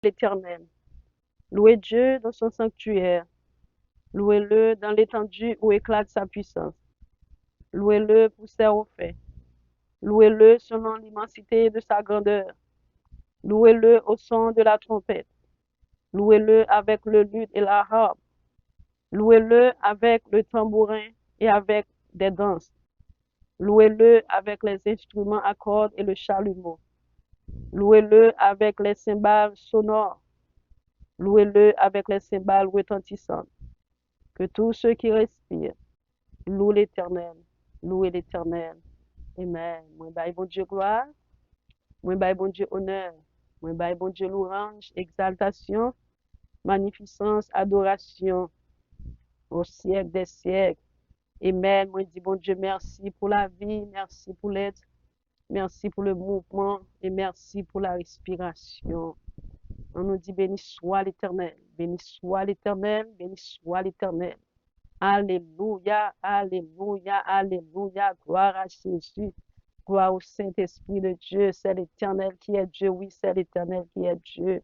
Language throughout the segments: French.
l'Éternel. Louez Dieu dans son sanctuaire. Louez-le dans l'étendue où éclate sa puissance. Louez-le pour ses faits. Louez-le selon l'immensité de sa grandeur. Louez-le au son de la trompette. Louez-le avec le luth et la harpe. Louez-le avec le tambourin et avec des danses. Louez-le avec les instruments à cordes et le chalumeau. Louez-le avec les cymbales sonores. Louez-le avec les cymbales retentissantes. Que tous ceux qui respirent louent l'Éternel. Louez l'Éternel. Amen. Moi, baille bon Dieu gloire. Moi, baille bon Dieu honneur. Moi, baille bon Dieu louange, exaltation, magnificence, adoration au siècle des siècles. Amen. Moi, dis bon Dieu, merci pour la vie, merci pour l'être, merci pour le mouvement et merci pour la respiration. On nous dit béni soit l'Éternel, béni soit l'Éternel, béni soit l'Éternel. Alléluia, alléluia, alléluia. Gloire à Jésus, gloire au Saint-Esprit de Dieu. C'est l'Éternel qui est Dieu, oui, c'est l'Éternel qui est Dieu.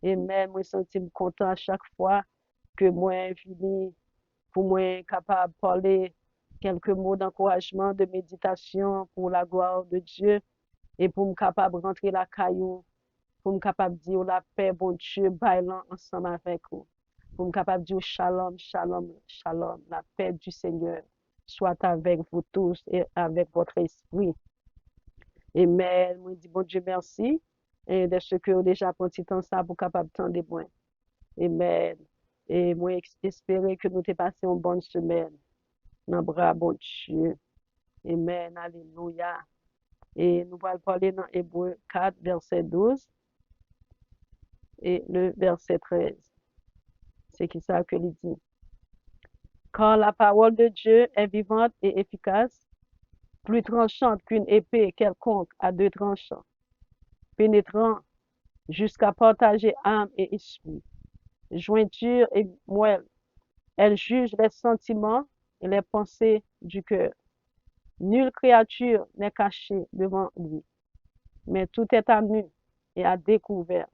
Amen. Moi, je suis content à chaque fois que moi, fini pour moi capable de parler quelques mots d'encouragement, de méditation pour la gloire de Dieu et pour me capable de rentrer la caillou, pour me capable de dire la paix, bon Dieu, bailant ensemble avec vous. Pour me capable de dire shalom, shalom, shalom, la paix du Seigneur soit avec vous tous et avec votre esprit. Amen. Moi, dis bon Dieu, merci. Et de ce que vous déjà pris temps ça pour capable de des points. Amen. Et moi, espérer que nous t'ai passé une bonne semaine. Dans bras, bon Dieu. Amen. Alléluia. Et nous allons parler dans Hébreux 4, verset 12 et le verset 13. C'est qui ça que il dit. Car la parole de Dieu est vivante et efficace, plus tranchante qu'une épée quelconque à deux tranchants, pénétrant jusqu'à partager âme et esprit, jointure et moelle. Elle juge les sentiments et les pensées du cœur. Nulle créature n'est cachée devant lui, mais tout est à nu et à découvert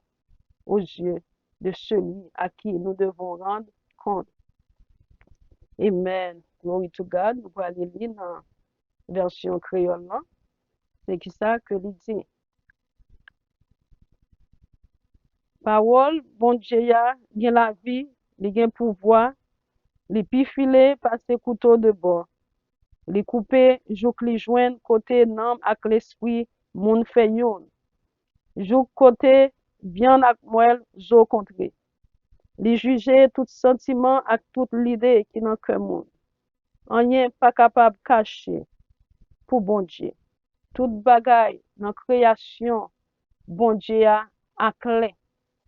aux yeux de celui à qui nous devons rendre compte. Amen. Glory to God. Nous allons aller lire dans la version créole. C'est qui ça que il dit. Parole, bon Dieu, il y a la vie, il y a pouvoir, les pifilé passer couteau de bord, les couper, jouk li joindre côté nam ak l'esprit, moun fait yon. Jouk côté, bien ak moelle, zo contre. Les juger tout sentiment ak toute l'idée qui dans cœur moun. Rien pas capable cacher pour bon Dieu. Toute bagaille dans création, bon Dieu a clé.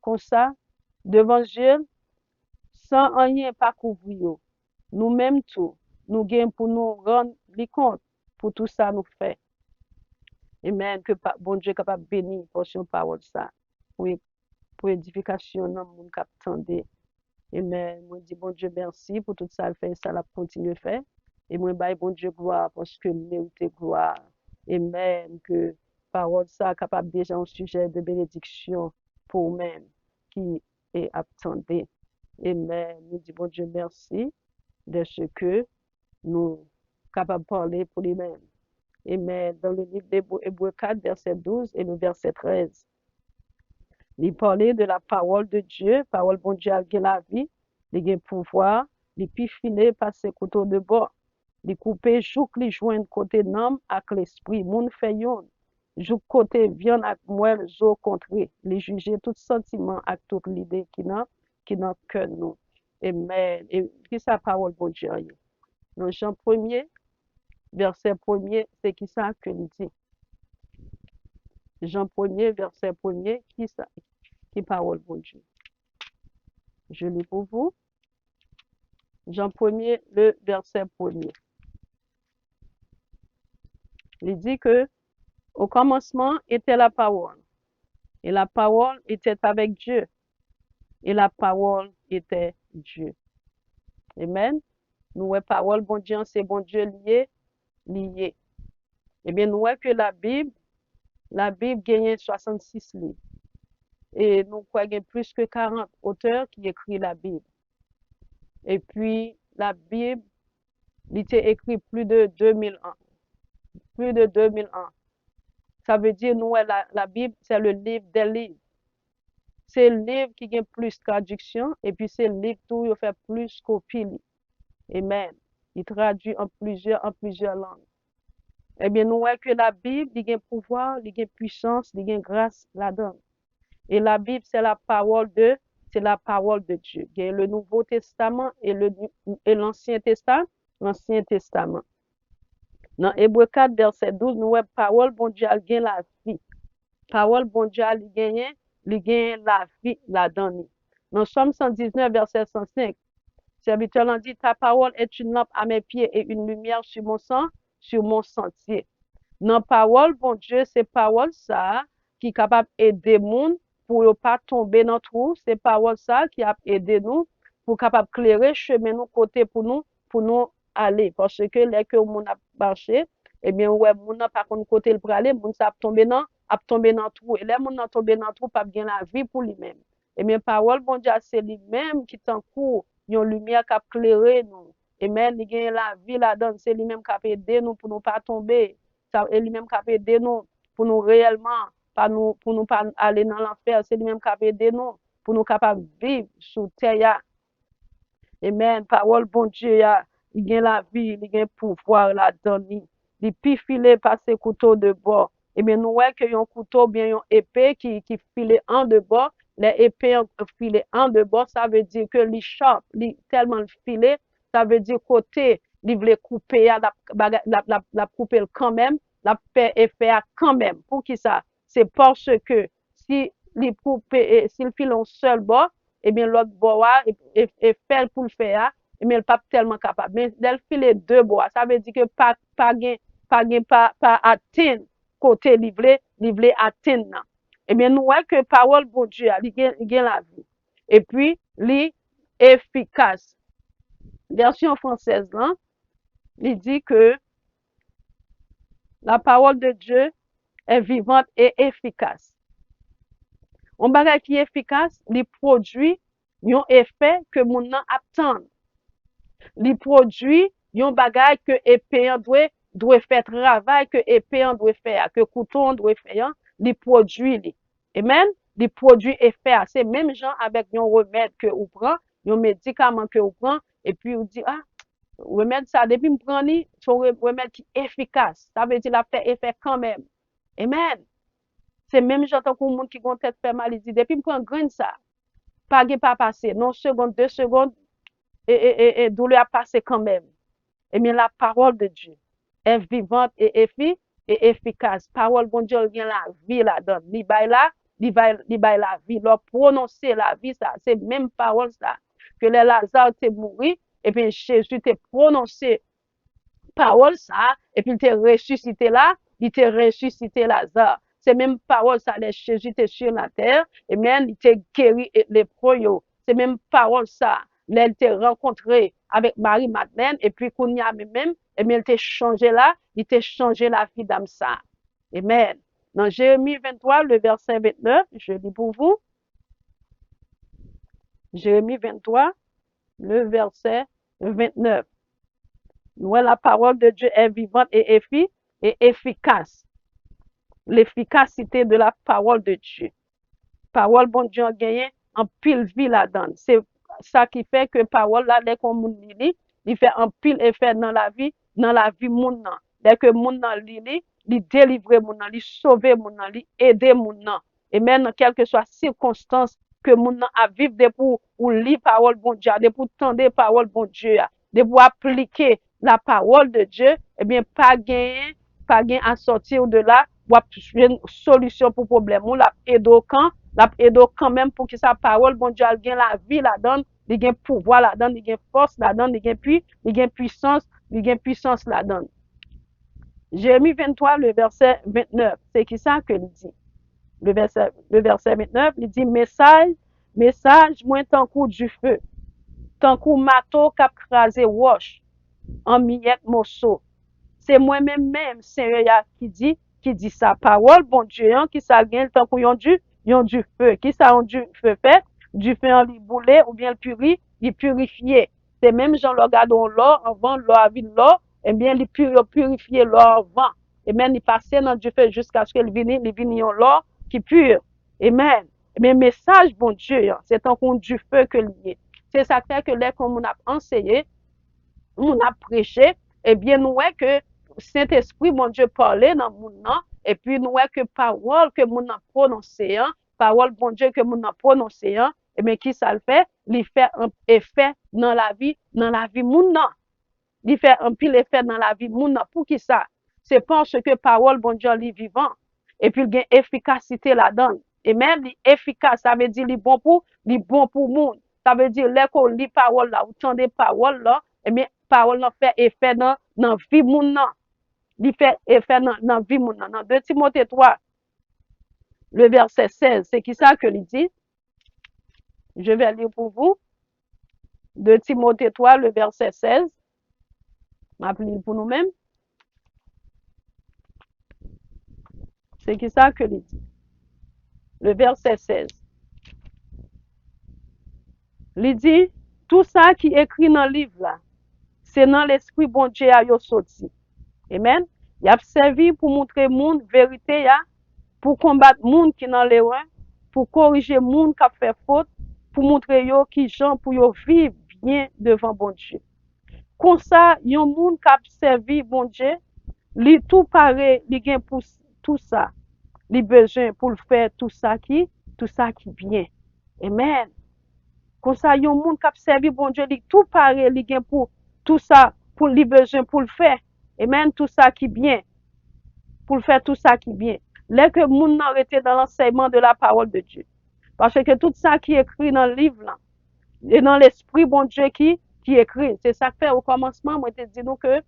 Comme ça, devant Dieu, sans rien pas couvrir. Nous-mêmes tout, nous gagnons pour nous rendre compte pour tout ça nous fait. Amen. Que bon Dieu est capable de bénir pour son parole ça. Pour édification dans le monde qui attendait. Amen. Moi dis bon Dieu merci pour tout ça le fait, ça l'a continué faire. Et moi baille bon Dieu gloire parce que mérite gloire. Amen. Que parole ça capable déjà un sujet de bénédiction pour même qui est attendé. Amen. Nous dis bon Dieu merci de ce que nous capables de parler pour lui-même. Amen. Dans le livre d'Hébreux 4, verset 12 et le verset 13. Il parlait de la parole de Dieu, parole bon Dieu a la vie, il a pouvoir, il pifiner passer couteau de bord, il couper jouk li joindre côté nam ak l'esprit, moun fait yon, jouk côté viande ak moelle zo contre, il juger tout sentiment ak toute l'idée qui dans cœur nous. Amen. Et qui sa parole bon Dieu. Dans Jean 1er, verset 1er, c'est qui ça que il dit. Jean 1er, verset 1er, qui ça? Qui parole bon Dieu. Je lis pour vous. Jean 1er, le verset 1er. Il dit que au commencement était la parole. Et la parole était avec Dieu. Et la parole était Dieu. Amen. Nous, la parole, bon Dieu, c'est bon Dieu lié. Eh bien, nous voyons que la Bible gagne 66 livres. et nous croyons qu'il y a plus que 40 auteurs qui écrivent la Bible. Et puis, la Bible, il était écrit plus de 2000 ans. Plus de 2000 ans. Ça veut dire, nous, la Bible, c'est le livre des livres. C'est le livre qui a plus de traduction, et puis c'est le livre tout, il fait plus copie. Amen. Il traduit en plusieurs langues. Eh bien, nous voyons que la Bible, il y a pouvoir, il y a puissance, il y a grâce là-dedans. Et la Bible, c'est la parole de Dieu. Il y a le Nouveau Testament et l'Ancien Testament. L'Ancien Testament. Dans Hébreu 4, verset 12, nous voyons parole, bon Dieu, elle gagne la vie. Parole, bon Dieu, elle gagne la vie là-dedans. Dans Somme 119, verset 105, serviteur en dit, ta parole est une lampe à mes pieds et une lumière sur mon sentier. Dans parole, bon Dieu, c'est parole ça qui est capable d'aider moun pour ne pas tomber dans le trou. C'est parole ça qui a aidé nous pour capable clairer chemin nous côté pour nous aller. Parce que les que moun a marché, eh bien, ouais, moun n'a pas contre côté le pour aller, moun ça a tombé dans le trou. Et les moun n'a tombé dans le trou, pas bien la vie pour lui-même. Eh bien, parole, bon Dieu, c'est lui-même qui t'en court, une lumière qui a clairé nous. Et même, il gagne la vie là-dedans, c'est lui-même qui a aidé nous pour ne pas tomber. Et lui-même qui a aidé nous pour nous réellement, pour nous pas aller dans l'enfer. C'est lui-même qui a aidé nous pour nous capables de vivre sous terre. Amen. Parole, bon Dieu, il y a la vie, il y a le pouvoir là-dedans. Il peut filer par ses couteaux de bord. Et bien, nous voyons qu'il y a un couteau, bien une épée qui file en de bord. Les épées filent en de bord, ça veut dire que l'écharpe, tellement filé, ça veut dire côté, il veut couper, la couper quand même, la paix est faite quand même. Pour qui ça? C'est parce que si il coupe, s'il file un seul bord, eh bien, l'autre bord est fait pour le faire, eh bien, il n'est pas tellement capable. Mais d'elle filer deux bords, ça veut dire que pas atteindre côté livré atteindre. Eh bien, nous voyons que parole bon Dieu, il gagne la vie. Et puis, il efficace. Version française, là, il dit que la parole de Dieu est vivante et efficace. Un bagage qui est efficace, il produit un effet que mon nan attend. Il produit un bagage que épée doit faire travail que épée doit faire, que couteau doit faire, il produit. Amen. Les produits effets, c'est même gens avec un remède que vous prenez, un médicament que vous prenez, et puis vous dites, ah, remède ça, depuis me prendre, c'est un remède qui est efficace. Ça veut dire qu'il a fait effet quand même. Amen. C'est même j'entends que monde qui ont tête fait mal, il dit, depuis me prendre grain ça, pas passer, non seconde, 2 secondes, et douleur a passé quand même. Eh bien, la parole de Dieu est vivante et efficace. Parole bon Dieu vient la vie là-dedans. Il baille la vie. Leur prononcer la vie, ça, c'est même parole ça. Que les Lazare t'est mort, et puis Jésus t'a prononcé parole ça, et puis il t'a ressuscité là, il t'a ressuscité Lazare. C'est même parole ça, les Jésus était sur la terre, et même il t'a guéri les proyos. C'est même parole ça. Là, il t'a rencontré avec Marie-Madeleine, et puis qu'on y a même, et bien, il t'a changé là, il t'a changé la vie d'âme ça. Amen. Dans Jérémie 23, le verset 29, je lis pour vous. Jérémie 23, le verset 29. Nous, la parole de Dieu est vivante et efficace. L'efficacité de la parole de Dieu. Parole, bon Dieu, a gagné en pile vie là-dedans. C'est ça qui fait que parole là, dès qu'on lit, il fait un pile effet dans la vie moun nan. Dès que moun nan lit, il délivre moun nan, il sauve moun nan, il aide moun nan. Et même quelle que soit circonstance que moun nan a vivre de pour lire parole bon Dieu, de pour tendre parole bon Dieu, de pour appliquer la parole de Dieu, eh bien pas gain à sortir de là, ou une solution pour problème. On l'a aidé quand même pour que sa parole bon Dieu ait la vie là-dedans, il y a pouvoir là-dedans, il y a force là-dedans, il y a puissance là-dedans. Jérémie 23, le verset 29, c'est qui ça que il dit? Le verset 29, il dit, message, moins tant coup du feu, tant coup mato cap crasé roche, en miette morceau. C'est moi-même, Seigneur, qui dit sa parole, bon Dieu, qui ça gagne tant qu'on Yon du feu. Qui ça, yon du feu fait? Du feu en li boule ou bien il purifié. C'est même Jean le gardon l'or, avant l'or avec l'or, eh bien, il purifié l'or avant. Et même, il passait dans du feu jusqu'à ce qu'il vienne l'or qui pur. Amen. Mais message, bon Dieu, c'est un compte du feu que lié. C'est ça fait que là, comme on a enseigné, on a prêché, eh bien, nous voyons que Saint-Esprit, mon Dieu, parlait dans le monde, et puis nous voyons que parole que mon a prononcée, parole, bon Dieu, que mon a prononcée, eh bien, qui ça le fait? Il fait un effet dans la vie moun nan. Il fait un pile effet dans la vie moun nan. Pour qui ça? C'est parce que parole, bon Dieu, est vivant, et puis il y a une efficacité là-dedans. Et même, efficace, ça veut dire, il est bon pour moun. Ça veut dire, là, qu'on lit parole là, ou tendez parole là, eh bien, parole là fait effet dans vie moun nan. Il fait effet dans vie moun nan. Dans 2 Timothée 3, le verset 16, c'est qui ça que il dit? Je vais lire pour vous. 2 Timothée 3, le verset 16. M'appeler pour nous-mêmes. C'est qui ça que il dit? Le verset 16. Il dit, tout ça qui est écrit dans le livre là, c'est dans l'esprit bon Dieu à yo sorti. Amen. Il a servi pour montrer monde vérité ya, pour combattre monde qui dans l'erreur, pour corriger monde qui a fait faute, pour montrer yo qui gens pour yo vivre bien devant bon Dieu. Comme ça, yon monde qui a servi bon Dieu, li tout pareil, li gen pour tout ça. Li besoin pour le faire tout ça qui bien. Amen. Comme ça, yon monde qui a servi bon Dieu, li tout pareil, li gen pour tout ça, pour li besoin pour le faire. Amen, tout ça qui bien. Pour le faire tout ça qui bien. Là que moun nan rete dans l'enseignement de la parole de Dieu. Parce que tout ça qui est écrit dans le livre là, et dans l'esprit bon Dieu qui écrit. C'est ça que fait au commencement, moi, je te dis nous que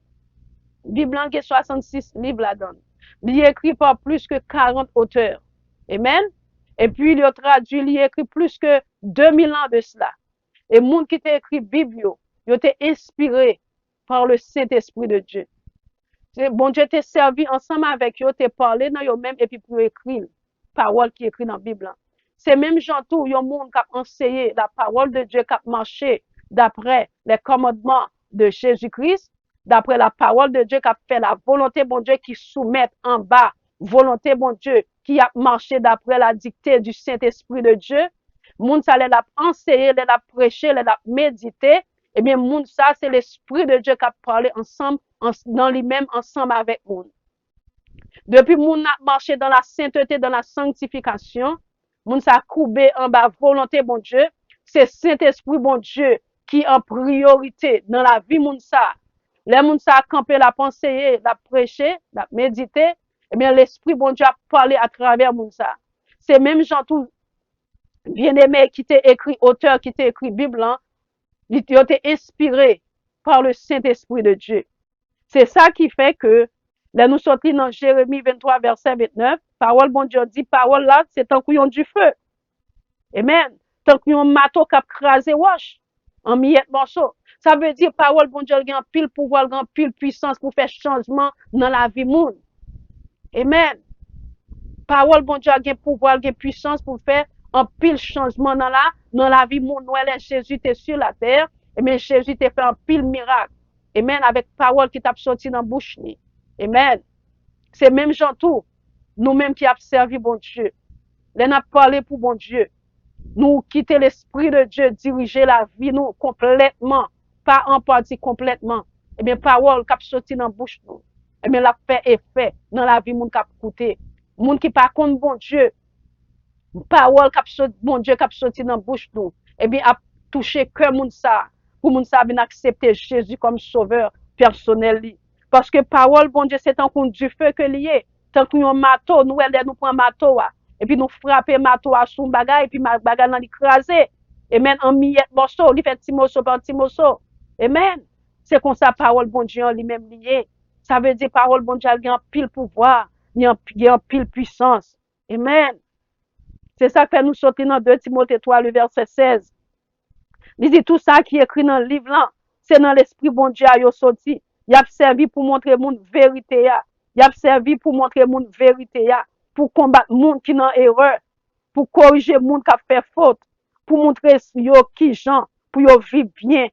Bible a 66 livres là-dedans. Il est écrit par plus que 40 auteurs. Amen. Et puis, il a traduit, il a écrit plus que 2000 ans de cela. Et monde qui t'a écrit Bible, il a été inspiré par le Saint-Esprit de Dieu. Bon Dieu t'a servi ensemble avec eux, t'a parlé dans eux même et puis pour écrire parole qui est écrite dans la Bible. C'est même gens tout, il y a monde qui a enseigné la parole de Dieu, qui a marché d'après les commandements de Jésus-Christ, d'après la parole de Dieu, qui a fait la volonté bon Dieu, qui soumet en bas, volonté bon Dieu, qui a marché d'après la dictée du Saint-Esprit de Dieu. Moun ça l'a enseigné, l'a prêché, l'a médité. Eh bien, moun ça, c'est l'Esprit de Dieu qui a parlé ensemble, dans lui-même, ensemble avec moun. Depuis moun a marché dans la sainteté, dans la sanctification, moun ça a coubé en bas, volonté bon Dieu. C'est Saint-Esprit bon Dieu qui en priorité dans la vie moun ça. Les moun ça a campé, la pensée, la prêché, la médité. Eh bien, l'Esprit bon Dieu a parlé à travers moun ça. C'est même gens tout bien-aimé qui t'a écrit, auteur qui t'a écrit Bible, il a été inspiré par le Saint-Esprit de Dieu. C'est ça qui fait que, là, nous sortons dans Jérémie 23, verset 29, parole, bon Dieu dit, parole là, c'est tant qu'il y a du feu. Amen. Tant qu'il y a un marteau qui a crasé wash, en miettes morceaux. Ça veut dire, parole, bon Dieu, il y a un pile pouvoir, il y a un pile puissance pour faire changement dans la vie monde. Amen. Parole, bon Dieu, il y a un pouvoir, il y a une puissance pour faire un pile changement dans la vie monde. Jésus était sur la terre, et bien Jésus t'a fait un pile miracle. Amen, avec parole qui t'a sorti dans la bouche. Amen. C'est même gens tout, nous-mêmes qui avons servi bon Dieu. Nous avons parlé pour bon Dieu. Nous quitter l'Esprit de Dieu, diriger la vie nous complètement, pas en partie complètement. Et bien, parole qui a sorti dans la bouche nous. Et bien, la fait effet dans la vie moun qui a coûté. Moun qui par contre bon Dieu, parole qui a sorti, bon Dieu qui a sorti dans la bouche nous. Et bien, a touché cœur moun ça. Pour moun sa bien accepter Jésus comme sauveur personnel. Parce que parole, bon Dieu, c'est un compte du feu que lié. Tant qu'on a un marteau, nous prenons un marteau, et puis nous frappons marteau à son bagage, et puis bagage dans l'écrasé. Et même en miette morceau, il fait petit morceau par petit morceau. Amen. C'est comme ça, parole, bon Dieu, lui-même lié. Ça veut dire, parole, bon Dieu, il y a un pile pouvoir, il y a un pile puissance. Amen. C'est ça que nous sortons dans 2 Timothée 3, le verset 16. Il dit tout ça qui est écrit dans le livre là, c'est dans l'esprit bon Dieu a sorti. Il a servi pour montrer monde vérité ya. Il a servi pour montrer monde vérité ya, pour combattre monde qui dans erreur, pour corriger moun qui a fait faute, pour montrer yo qui gens, pour yo vivre bien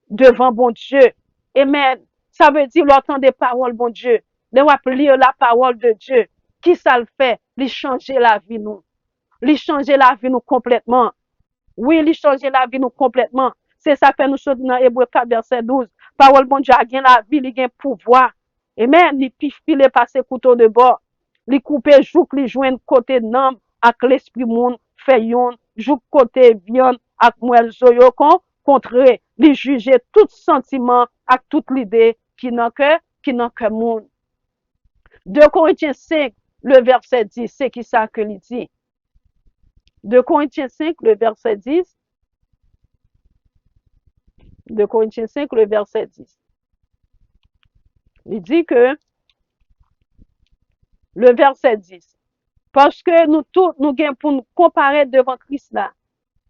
devant bon Dieu. Amen. Ça veut dire l'entendre des paroles, bon Dieu. De lire la parole de Dieu. Qui ça le fait? Lui changer la vie nous. Lui changer la vie nous complètement. Oui, lui changer la vie nous complètement. C'est ça que nous sommes dans Hébreu 4, verset 12. Parole bon Dieu a gain la vie, il gain pouvoir. Amen. Li pifile passer couteau de bord. Li couper jouk li joindre côté nam ak l'esprit moun fait yon, jouk côté viande ak moelle zoyo contre li juger tout sentiment ak toute l'idée qui n'a que moun. 2 Corinthiens 5, le verset 10, c'est qui ça que il dit? 2 Corinthiens 5, le verset 10. 2 Corinthiens 5, le verset 10. Il dit que, le verset 10, parce que nous tous, nous gagnons pour nous comparer devant Christ là,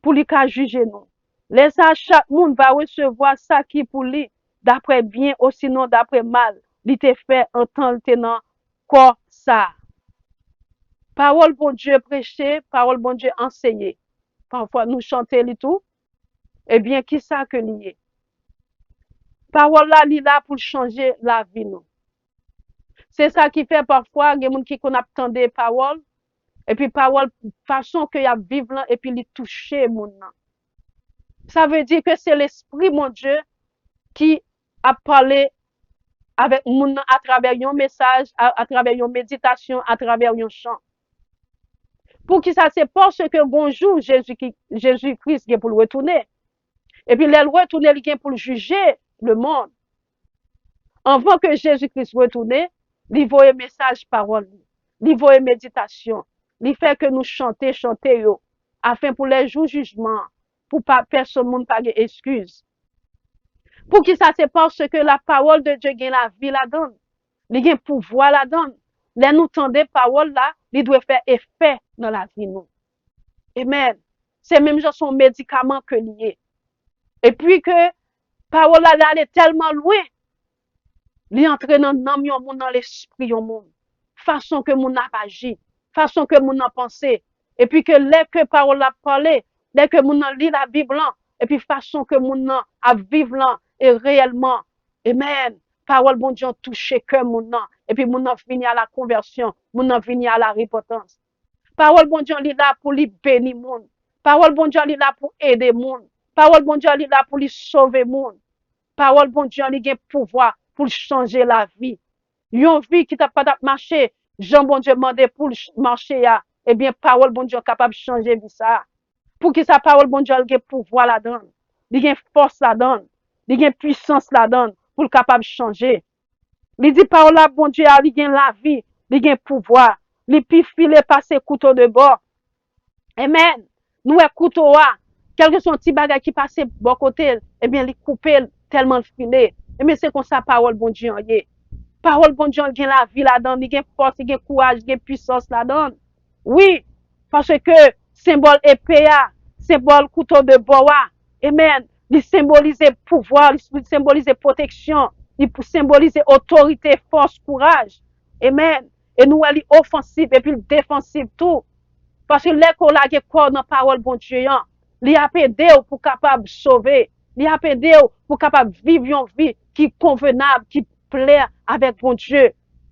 pour lui qu'à juger nous. Les chaque monde va recevoir ça qui pour lui, d'après bien ou sinon d'après mal, il te fait en temps tenant quoi ça. Parole bon Dieu prêcher, parole bon Dieu enseigner. Parfois nous chanter et tout. Eh bien, qui ça que lié? Parole là, li là pour changer la vie nous. C'est ça qui fait parfois, il y a des gens qui connaissent des paroles, et puis parole, façon que y a vivre là, et puis les toucher moun nan. Ça veut dire que c'est l'esprit, mon Dieu, qui a parlé avec moun nan à travers un message, à travers une méditation, à travers un chant. Pour qui ça, c'est parce que bonjour, Jésus-Christ est pour le retourner. Et puis, le retourner, il est pour juger le monde. Avant que Jésus-Christ retourne, il voit un message parole, il voit une méditation, il fait que nous chanter, afin pour les jours jugement, pour pas personne monde pas de excuse. Pour qui ça c'est parce que la parole de Dieu gagne la vie la donne, il gagne pouvoir la donne. Les nous tendez parole là, il doit faire effet dans la vie nous. Amen. C'est même genre son médicament que lié. Et puis que parole là elle est tellement loin. Li entre dans l'âme yon moun, dans l'esprit yon moun. Façon que moun a agi, façon que moun a pensé. Et puis que les que parole a parlé, les que moun a lit la Bible, et puis façon que moun a vivre là, et réellement, amen. Parole bon Dieu touché que moun nan, et puis moun a fini à la conversion, moun a fini à la repentance. Parole bon Dieu li là pour li bénir moun. Parole bon Dieu li là pour aider moun. Parole bon Dieu li là pour li sauver moun. Parole bon Dieu li gen pouvoir pour changer la vie. Yon vie qui t'a pas marché, Jean bon Dieu demandé pour marcher ya, eh bien parole bon Dieu capable de changer vie ça. Pour que sa parole bon Dieu ait pouvoir la donne, il a force la donne, il a puissance la donne pour capable de changer. Il dit parole la bon Dieu il a la vie, il a pouvoir, il peut filer passer couteau de bord. Amen. Nous couteau quel que soit petit bagage qui passe bon côté, eh bien il coupe tellement le filet. Mais c'est comme ça, parole bon Dieu, parole bon Dieu, il a la vie là-dedans, il a force, il a courage, il a puissance là-dedans. Oui, parce que symbole épée, symbole couteau de bois, amen, il symbolise pouvoir, il symbolise protection, il symbolise autorité, force, courage, amen. Et nous, elle est offensive et puis défensive tout. Parce que l'école a quoi dans parole bon Dieu, il a aidé pour capable sauver. Il a aidé pour capable vivre une vie qui est convenable, qui plaît avec bon Dieu.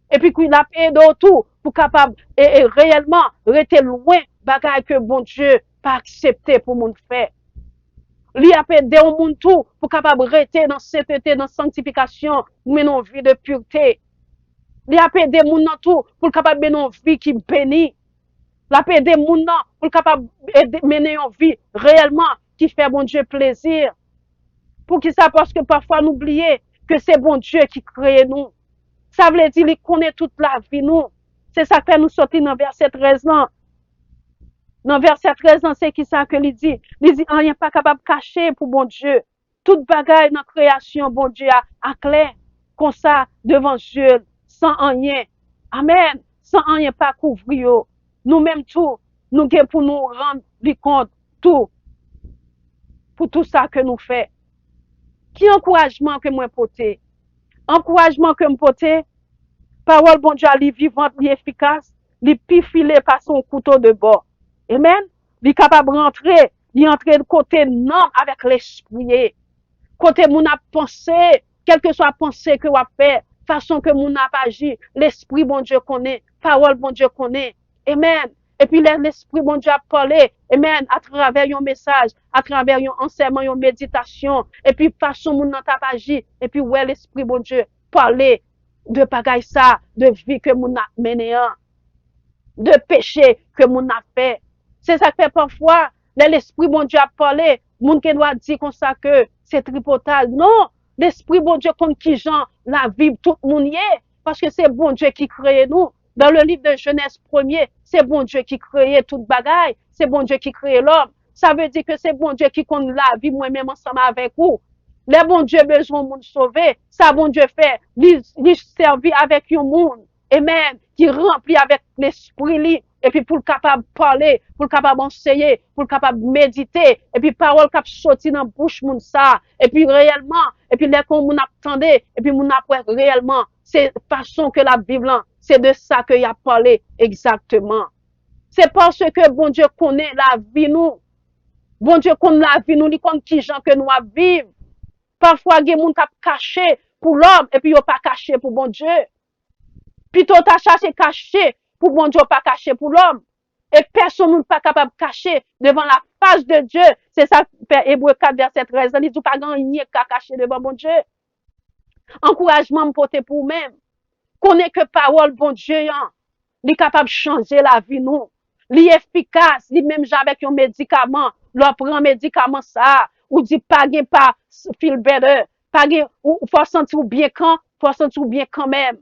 Et puis qu'il a aidé tout pour capable et réellement rester loin bagaille que bon Dieu pas accepté pour mon faire. Il a aidé au monde tout pour capable rester dans sainteté, dans sanctification, mener une vie de pureté. Il a aidé moun nan tout pour capable mener une vie qui bénit. Il a aidé moun nan pour capable mener une vie réellement qui fait bon Dieu plaisir. Pour qui ça? Parce que parfois nous oublions que c'est bon Dieu qui crée nous. Ça veut dire qu'il connaît toute la vie nous. C'est ça que nous sortir dans verset 13 là. Dans verset 13 là, c'est qui ça que il dit? Il dit, rien pas capable de cacher pour bon Dieu. Toute bagaille dans la création, bon Dieu a clair, comme ça, devant Dieu, sans rien. Amen. Sans rien pas couvrir. Nous-mêmes tout, nous avons pour nous rendre compte tout. Pour tout ça que nous faisons. Qui encouragement que moi porter? Encouragement que me porter? Parole bon Dieu, elle est vivante, elle est efficace, elle est filée par son couteau de bord. Amen. Li capable rentrer, li entrer de côté non avec l'esprit. Côté moun a pensé, quelle que soit la pensée que vous fait, façon que moun a agi, l'esprit bon Dieu connaît, parole bon Dieu connaît. Amen. Et puis l'esprit bon Dieu a parlé, amen, à travers un message, à travers un enseignement, une méditation, et puis façon moun n'a pas agi, et puis ouais l'esprit bon Dieu parler de bagaille ça, de vie que moun a mené, de péché que moun a fait. C'est ça que fait parfois, l'esprit bon Dieu a parlé, moun qui doit dire comme ça que c'est tripotage. Non, l'esprit bon Dieu comme qui gens la vie tout le monde y est, parce que c'est bon Dieu qui crée nous. Dans le livre de Genèse premier, c'est bon Dieu qui crée toute bagaille, c'est bon Dieu qui crée l'homme. Ça veut dire que c'est bon Dieu qui compte la vie moi-même ensemble avec vous. Les bon Dieu besoin de monde sauver, ça bon Dieu fait, lui servir avec un monde. Amen, qui remplit avec l'esprit et puis pour le capable parler, pour le capable enseigner, pour le capable méditer, et puis parole cap sorti dans bouche moun ça, et puis réellement, et puis les qu'on moun attendait, et puis moun après réellement, c'est façon que la Bible, c'est de ça que y a parlé exactement. C'est parce que bon Dieu connaît la vie nous. Bon Dieu connaît la vie nous, il connaît qui gens que nous vivons. Parfois, il y a des gens qui caché pour l'homme, et puis il pas caché pour bon Dieu. Plutôt t'as cherché caché pour bon Dieu, pas caché pour l'homme. Et personne n'est pas capable de cacher devant la face de Dieu. C'est ça, Hébreu 4, verset 13. Il dit pas gagner qu'à cacher devant bon Dieu. Encouragement me porter pour même. Connaît que parole bon Dieu, il est capable de changer la vie nous. Il est efficace, il même avec un médicament. L'on prend un médicament ça, ou dit pas feel better, pas ou faut sentir bien faut sentir bien quand même.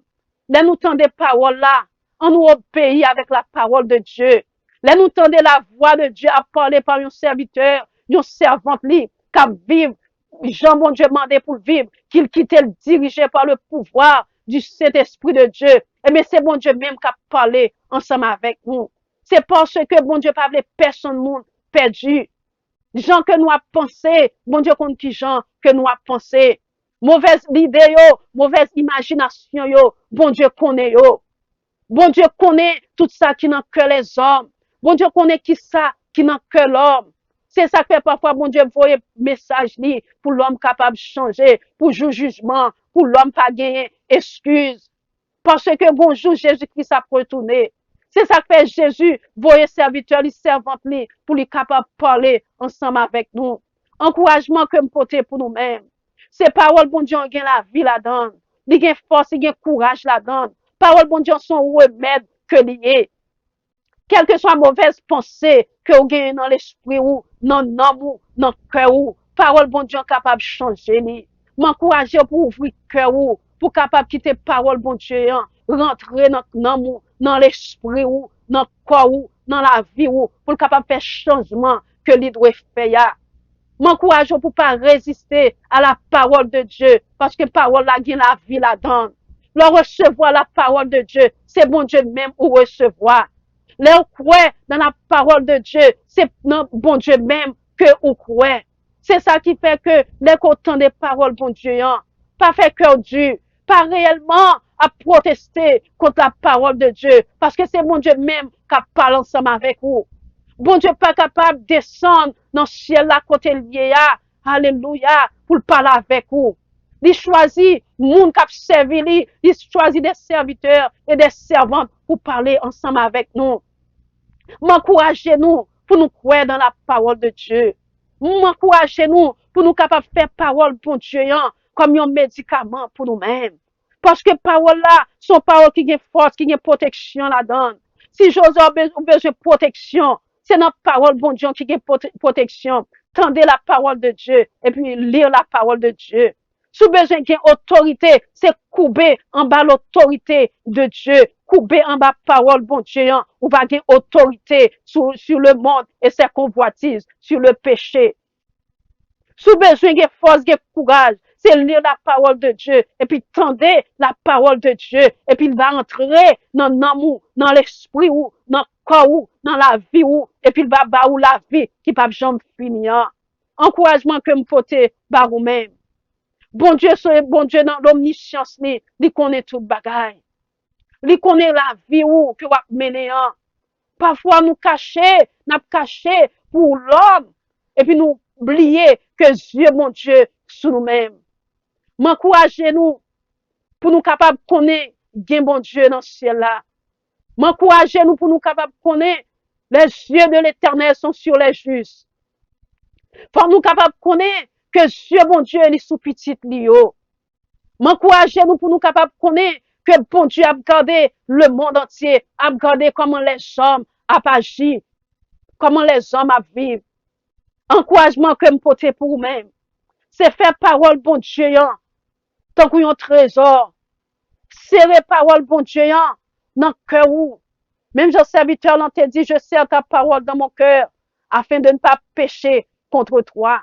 Là, nous tendons des paroles là, on nous obéit avec la parole de Dieu. Là, nous tendons la voix de Dieu à parler par un serviteur, une servante libre, qui vivre, Jean bon Dieu demandé pour vivre, qu'il quitte le dirigé par le pouvoir du Saint-Esprit de Dieu. Et mais c'est bon Dieu même qui a parlé ensemble avec nous. C'est parce que bon Dieu pas personne monde perdu. Gens que nous a pensé, bon Dieu compte qui gens que nous a pensé. Mauvaise idée yo, mauvaise imagination yo, bon Dieu connaît yo. Bon Dieu connaît tout ça qui n'a que les hommes. Bon Dieu connaît qui ça qui n'a que l'homme. C'est ça que fait parfois bon Dieu voyer message li pour l'homme capable de changer, pour jouer jugement, pour l'homme pas gagner excuse. Parce que bonjour Jésus-Christ a retourné. C'est ça que fait Jésus voyer serviteur, les servantes li pour les capable de parler ensemble avec nous. Encouragement que me porter pour nous-mêmes. C'est parole bon Dieu gagne la vie là-dedans. Il gagne force, il gagne courage là-dedans. Parole bon Dieu son remède que lié. Quelle que soit mauvaise pensée que vous gagnez dans l'esprit ou dans l'âme ou dans le cœur ou, parole bon Dieu capable de changer li. M'encourager pour ouvrir le cœur ou, pour capable quitter parole bon Dieu, rentrer dans l'âme ou, dans l'esprit ou, dans le corps ou, dans la vie ou, pour capable faire changement que li doit faire. M'encourage pour pas résister à la parole de Dieu, parce que parole là gagne la vie là-dedans. Le recevoir la parole de Dieu, c'est bon Dieu même ou recevoir. Le croire dans la parole de Dieu, c'est bon Dieu même que ou croire. C'est ça qui fait que les autant des paroles bon Dieu, pas fait cœur dur, pas réellement à protester contre la parole de Dieu, parce que c'est bon Dieu même qui parle ensemble avec vous. Bon Dieu pas capable de descendre dans le ciel là côté lié, alléluia, pour parler avec vous. Il choisit moun qui servi lui, il choisit des serviteurs et des servantes pour parler ensemble avec nous. M'encouragez nous pour nous croire dans la parole de Dieu. M'encouragez nous pour nous capables de faire parole pour Dieu comme un médicament pour nous-mêmes. Parce que parole là, sont paroles qui ont force, qui ont protection là-dedans. Si José a besoin de protection, c'est notre parole bon Dieu qui a protection. Tendez la parole de Dieu et puis lire la parole de Dieu. Si besoin d'une autorité, c'est couper en bas l'autorité de Dieu, couper en bas parole bon Dieu, ou va gagner autorité sur le monde et ses convoitises, sur le péché. Si besoin d'une force, d'une courage, c'est lire la parole de Dieu et puis tendez la parole de Dieu et puis il va entrer dans l'amour, dans l'esprit ou dans le corps ou dans la vie ou et puis il va ba ou la vie qui pas jamais finir. Encouragement que me porter par vous-même. Bon Dieu, c'est bon Dieu dans l'omniscience, il connaît tout bagaille. Il connaît la vie ou que vous menez. Parfois, nous cacher pour l'homme, et puis nous oublier que Dieu, mon Dieu, sous nous-mêmes. M'encourager nous pour nous capables de connaître, bien bon Dieu dans ce ciel-là. M'encourager nous pour nous capables de connaître, les yeux de l'éternel sont sur les justes. Pour nous capables de connaître que Dieu, bon Dieu, est sous petite lio. M'encourager nous pour nous capables de connaître que bon Dieu a gardé le monde entier, a gardé comment les hommes a agi, comment les hommes a vivre. Encouragement que me porter pour vous-même. C'est faire parole bon Dieu, tant qu'on y a un trésor. Serrer parole bon Dieu, dans le cœur ou. Même je serviteur l'ont te dit, je serre ta parole dans mon cœur, afin de ne pas pécher contre toi.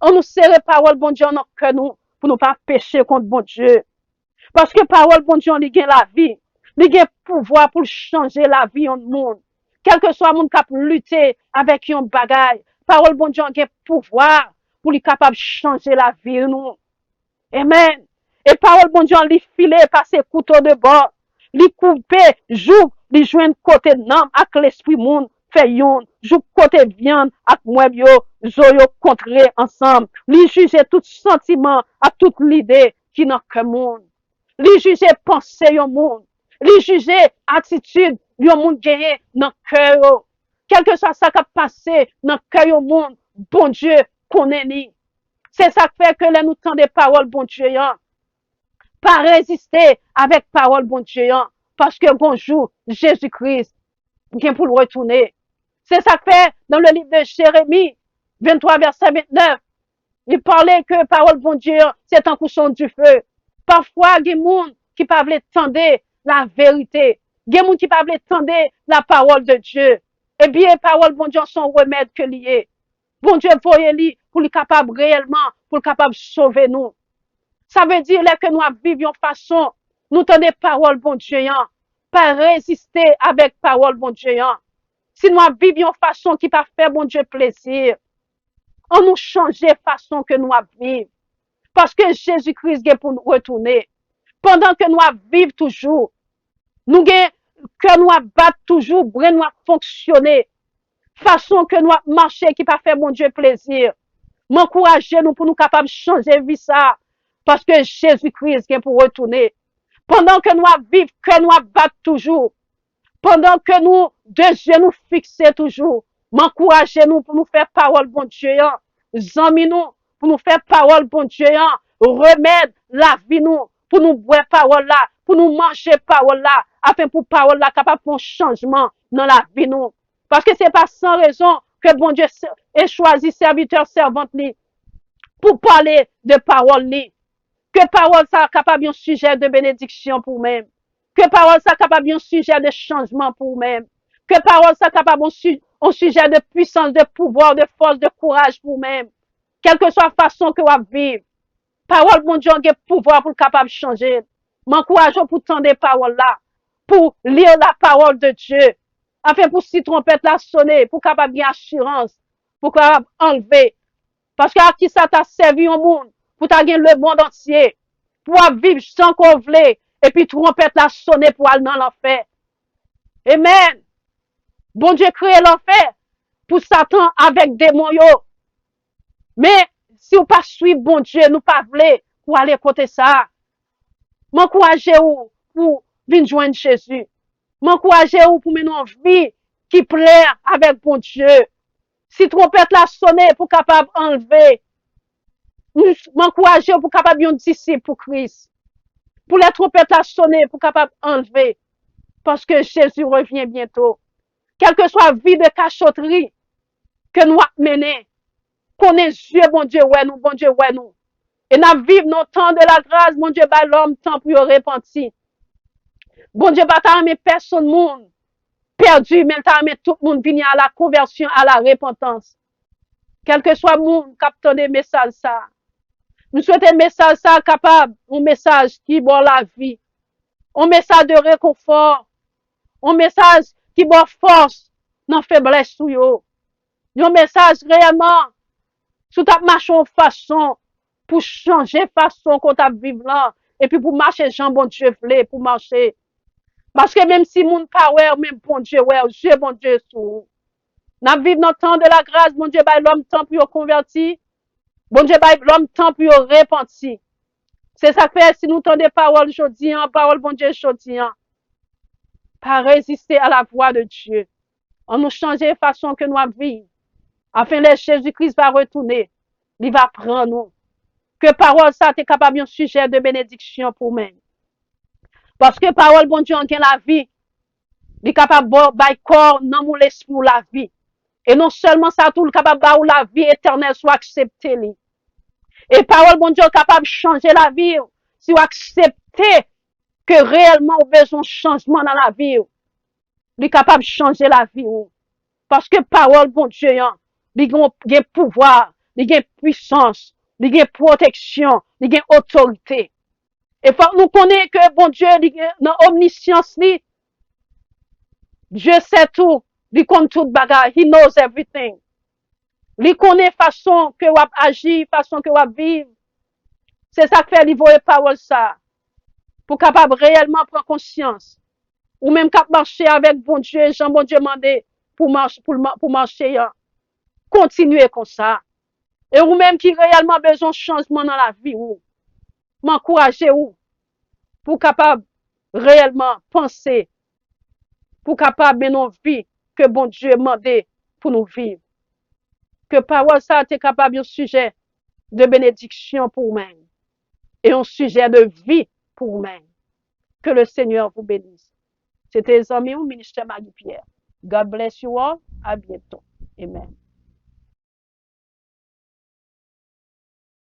On nous serre parole bon Dieu dans notre cœur, nous, pour ne pas pécher contre bon Dieu. Parce que parole bon Dieu, il gagne la vie. Il gagne pouvoir pour changer la vie en monde. Quel que soit le monde qui a lutté avec un bagage, parole bon Dieu, il a pouvoir pour lui capable de changer la vie nous. Amen. Et parole bon Dieu, il filé par ses couteaux de bord. Il coupe, joue, il joint côté nom avec l'esprit monde, fait yon, joue côté viande avec moi yo, yo contré ensemble. Il juge tout sentiment, à toute l'idée qui n'a que monde. Il juge pensée au monde. Il juge attitude yo monde gagné dans cœur. Quel que soit ça qui a passé dans cœur au monde, bon Dieu connaît ni. C'est ça qui fait que là nous tendons des paroles bon Dieu. Pas résister avec parole bon Dieu. Parce que bonjour, Jésus-Christ vient pour le retourner. C'est ça que fait dans le livre de Jérémie 23, verset 29. Il parlait que parole bon Dieu, c'est un cousson du feu. Parfois, il y a des gens qui peuvent tendre la vérité. Il y a des gens qui peuvent tendre la parole de Dieu. Eh bien, parole bon Dieu, son remède que lié. Bon Dieu, voyez-lui pour lui capable réellement, pour le capable sauver nous. Ça veut dire là, que nous vivions façon, nous tenons parole bon Dieu, pas résister avec parole bon Dieu. Si nous vivions façon qui pas faire bon Dieu plaisir, on nous changer façon que nous vivons. Parce que Jésus-Christ est pour nous retourner. Pendant que nous vivons toujours, nous que nous battre toujours, pour nous fonctionner. Façon que nous marcher qui pas faire bon Dieu plaisir. M'encourager nous pour nous capables de changer vie ça. Parce que Jésus-Christ est pour retourner. Pendant que nous vivons, que nous battons toujours. Pendant que nous, deux yeux nous fixés toujours. M'encourager nous pour nous faire parole bon Dieu. Zami nous, pour nous faire parole bon Dieu. Remède la vie nous, pour nous boire parole là, pour nous manger parole là, afin pour parole là capable de faire un changement dans la vie nous. Parce que c'est pas sans raison que bon Dieu ait choisi serviteur, servante pour parler de parole li. Que parole ça capable un sujet de bénédiction pour même. Que parole ça capable un sujet de changement pour même. Que parole ça capable un sujet de puissance, de pouvoir, de force, de courage pour même. Quelle que soit la façon que vous vivez. Parole, mon Dieu, a pouvoir pour capable de changer. M'encourage pour tendre des paroles là. Pour lire la parole de Dieu. Afin pour si trompette la sonner, pour capable bien assurance. Pour capable enlever. Parce que à qui ça t'a servi au monde. Pour t'avoir le monde entier, pour vivre sans qu'on voulait, et puis trompette la sonner pour aller dans l'enfer. Amen. Bon Dieu crée l'enfer pour Satan avec des moyens. Mais si on pas suivre bon Dieu, nous pas voulons pour aller côté ça. M'encourager ou pour venir joindre Jésus. M'encourager ou pour mener une vie qui plaît avec bon Dieu. Si trompette la sonner pour capable enlever. M'encourager pour capable un disciple pour Christ. Pour les trompettes à sonner pour capable enlever. Parce que Jésus revient bientôt. Quelle que soit la vie de cachotterie que nous menons, connaît Dieu, bon Dieu, ouais nous, bon Dieu, ouais nous. Et nous vivons nos temps de la grâce, bon Dieu, bah l'homme, temps pour y repentir. Bon Dieu, bah t'as aimé personne monde perdu, mais t'as aimé tout le monde venir à la conversion, à la repentance. Quel que soit le monde, capte des messages ça. Nous souhaitons un message ça capable, un message qui bon la vie, un message de réconfort, un message qui bon force dans faiblesse sou yo. Un message réellement sous ta marche en façon pour changer façon qu'on t'a vivre là et puis pour marcher Jean bon Dieu voulait pour marcher. Parce que même si moun pa ouais, même bon Dieu, ouais, Dieu, bon Dieu, sous. N'a vivre dans le temps de la grâce, bon Dieu, bah, l'homme temps pour convertir. Bon Dieu, bah, l'homme temps pour repentir. C'est ça que fait, si nous tendons parole aujourd'hui, parole bon Dieu aujourd'hui, pas résister à la voix de Dieu. On nous changer la façon que nous vivons. Afin que Jésus-Christ va retourner. Il va prendre nous. Que parole ça, t'es capable d'un sujet de bénédiction pour nous. Parce que parole bon Dieu, on gagne la vie. Il est capable de corps, non, mon l'esprit pour la vie. Et non seulement ça, tout le capable de la vie éternelle soit acceptée. Et parole bon Dieu est capable de changer la vie. Si vous acceptez que réellement vous avez besoin de changement dans la vie, il est capable de changer la vie. Parce que parole bon Dieu, il a pouvoir, il a puissance, il a protection, il a autorité. Et faut nous connaître que bon Dieu, dans omniscience, Dieu sait tout, il connaît tout bagage, he knows everything. Il connaît façon que vous agir, façon que vous vivre. C'est ça que fait il voit parole ça. Pour capable réellement prendre conscience. Ou même cap marcher avec bon Dieu, Jean bon Dieu mandé pour marcher. Continuez comme ça. Et ou même qui réellement besoin de changement dans la vie ou m'encourager ou pour capable réellement penser, pour capable mener une vie que bon Dieu mandé pour nous vivre. Que parole ça t'es capable un sujet de bénédiction pour vous-même et un sujet de vie pour vous-même. Que le Seigneur vous bénisse. C'était les amis au ministère Marie-Pierre. God bless you all. À bientôt. Amen.